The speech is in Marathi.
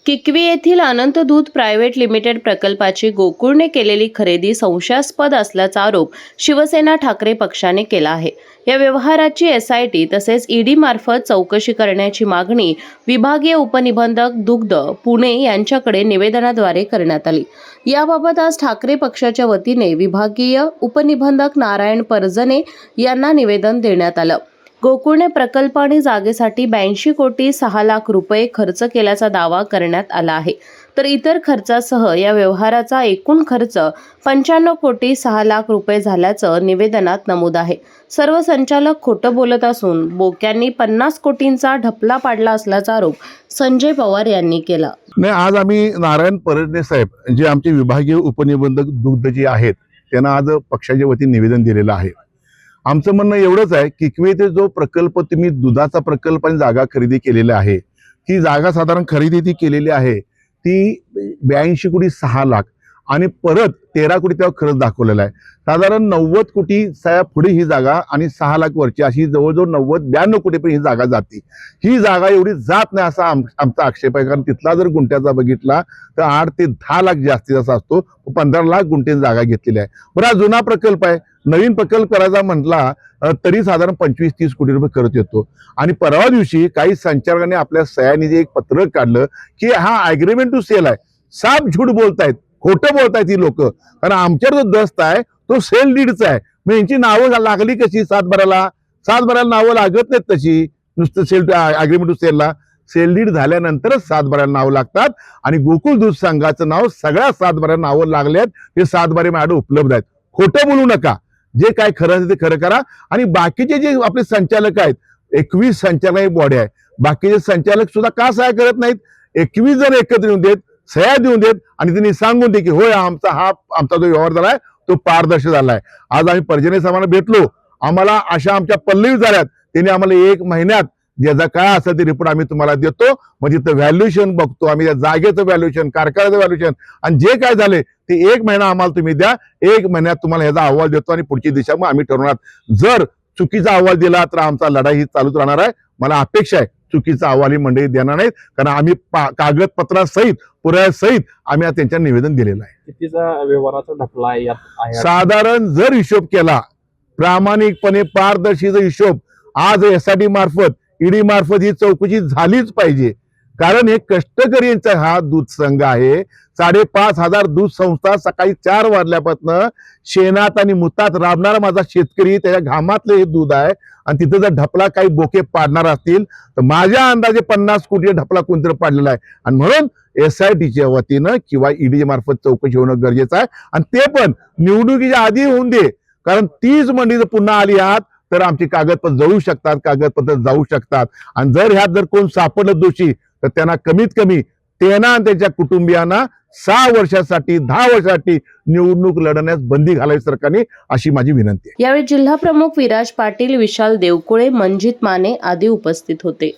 किकवी येथील अनंत दूध प्रायव्हेट लिमिटेड प्रकल्पाची गोकुळने केलेली खरेदी संशयास्पद असल्याचा आरोप शिवसेना ठाकरे पक्षाने केला आहे। या व्यवहाराची एसआयटी तसेच ईडी मार्फत चौकशी करण्याची मागणी विभागीय उपनिबंधक दुग्ध पुणे यांच्याकडे निवेदनाद्वारे करण्यात आली। याबाबत आज ठाकरे पक्षाच्या वतीने विभागीय उपनिबंधक नारायण परजने यांना निवेदन देण्यात आलं। गोकुळने प्रकल्प आणि जागेसाठी 82 कोटी 6 लाख रुपये खर्च केल्याचा दावा करण्यात आला आहे, तर इतर खर्चासह या व्यवहाराचा एकूण खर्च 95 कोटी 6 लाख रुपये झाल्याचं निवेदनात नमूद आहे। सर्व संचालक खोटं बोलत असून बोक्यांनी 50 कोटींचा ढपला पाडला असल्याचा आरोप संजय पवार यांनी केला। नाही, आज आम्ही नारायण परजने साहेब जे आमचे विभागीय उपनिबंधक दुग्ध जे आहेत त्यांना आज पक्षाच्या वतीने निवेदन दिलेलं आहे। आमचं म्हणणं एवढंच आहे की किकवीचे जो प्रकल्प तुम्ही दुधाचा प्रकल्प आणि जागा खरेदी केलेला आहे, ती जागा साधारण खरेदी ती केलेली आहे ती 82 कोटी 6 लाख आणि परत 13 कोटी तेव्हा खर्च दाखवलेला आहे। साधारण 90 कोटी पुढे ही जागा आणि 6 लाख वरची अशी जवळजवळ 92 कोटीपर्यंत ही जागा जाते। ही जागा एवढी जात नाही असा आमचा आक्षेप आहे, कारण तिथला जर गुंठ्याचा बघितला तर 8 ते 10 लाख जास्तीत जास्त असतो। 15 लाख गुंठे जागा घेतलेली आहे। बरं, हा जुना प्रकल्प आहे, नवीन प्रकल्प करायचा म्हटला तरी साधारण 25-30 कोटी रुपये खर्च येतो। आणि परवा दिवशी काही संचालकांनी आपल्या सह्याने जे एक पत्रक काढलं की हा अग्रीमेंट टू सेल आहे। साफ झूट बोलतायत, खोटं बोलतायत ही लोक, कारण आमच्यावर जो दस्त आहे तो सेल डीडचा आहे। मग यांची नावं लागली कशी सातबाऱ्याला नावं लागत नाहीत तशी, नुसतं sale agreement to सेलला sale deed झाल्यानंतरच सातबाऱ्याला नावं लागतात। आणि गोकुळ दूध संघाचं नाव सगळ्या सातबाऱ्याला नावं लागल्यात, ते सातबारे माझ्याकडे उपलब्ध आहेत। खोटं बोलू नका, जे काय खरं आहे ते खरं करा। आणि बाकीचे जे आपले संचालक आहेत, 21 संचालक बॉडी आहे, बाकीचे संचालक सुद्धा का सह्या करत नाहीत? 21 जण एकत्र येऊन देत, सह्या देऊन देत आणि त्यांनी सांगून दे की होय आमचा जो व्यवहार झालाय तो पारदर्शक झालाय। आज आम्ही परजने साहेबांना भेटलो, आम्हाला अशा आमच्या पल्लवी झाल्यात, त्यांनी आम्हाला 1 महिन्यात ज्याचा काय असेल ते रिपोर्ट आम्ही तुम्हाला देतो, म्हणजे ते व्हॅल्युएशन बघतो आम्ही, त्या जागेचं व्हॅल्युएशन, कारखान्याचं व्हॅल्युएशन आणि जे काय झाले ते 1 महिना आम्हाला तुम्ही द्या। 1 महिन्यात तुम्हाला ह्याचा अहवाल देतो आणि पुढची दिशा मग आम्ही ठरवणार। जर चुकीचा अहवाल दिला तर आमचा लढाई ही चालूच राहणार आहे। मला अपेक्षा आहे चुकीचा अहवाल ही मंडळी देणार नाहीत, कारण आम्ही कागदपत्रासहित पुराव्यासहित आम्ही आज त्यांच्या निवेदन दिलेलं आहे। कितीचा व्यवहाराचा ढकला आहे? साधारण जर हिशोब केला प्रामाणिकपणे पारदर्शीचा हिशोब आज एसआयटी मार्फत ईडी मार्फत ही चौकशी झालीच पाहिजे, कारण हे कष्टकरी यांचा हा दूध संघ आहे। 5,500 दूध संस्था सकाळी 4 वाजल्यापासून शेणात आणि मुतात राबणारा माझा शेतकरी, त्याच्या घामातले हे दूध आहे। आणि तिथे जर ढपला काही बोके पाडणार असतील तर माझ्या अंदाजे 50 कोटी ढपला कोणतरी पाडलेला आहे। आणि म्हणून एसआयटीच्या वतीनं किंवा ईडी मार्फत चौकशी होणं गरजेचं आहे, आणि ते पण निवडणुकीच्या आधी होऊन दे, कारण तीच मंडळी जर पुन्हा आली आहात तर आमची कागदपत्र जाऊ शकतात। आणि जर ह्यात जर कोण सापडलं दोषी तर त्यांना कमीत कमी त्यांना आणि त्यांच्या कुटुंबियांना 6 वर्षासाठी 10 वर्षासाठी निवडणूक लढण्यास बंदी घालावी सरकारने, अशी माझी विनंती आहे। यावेळी जिल्हा प्रमुख विराज पाटील, विशाल देवकुळे, मंजित माने आदी उपस्थित होते।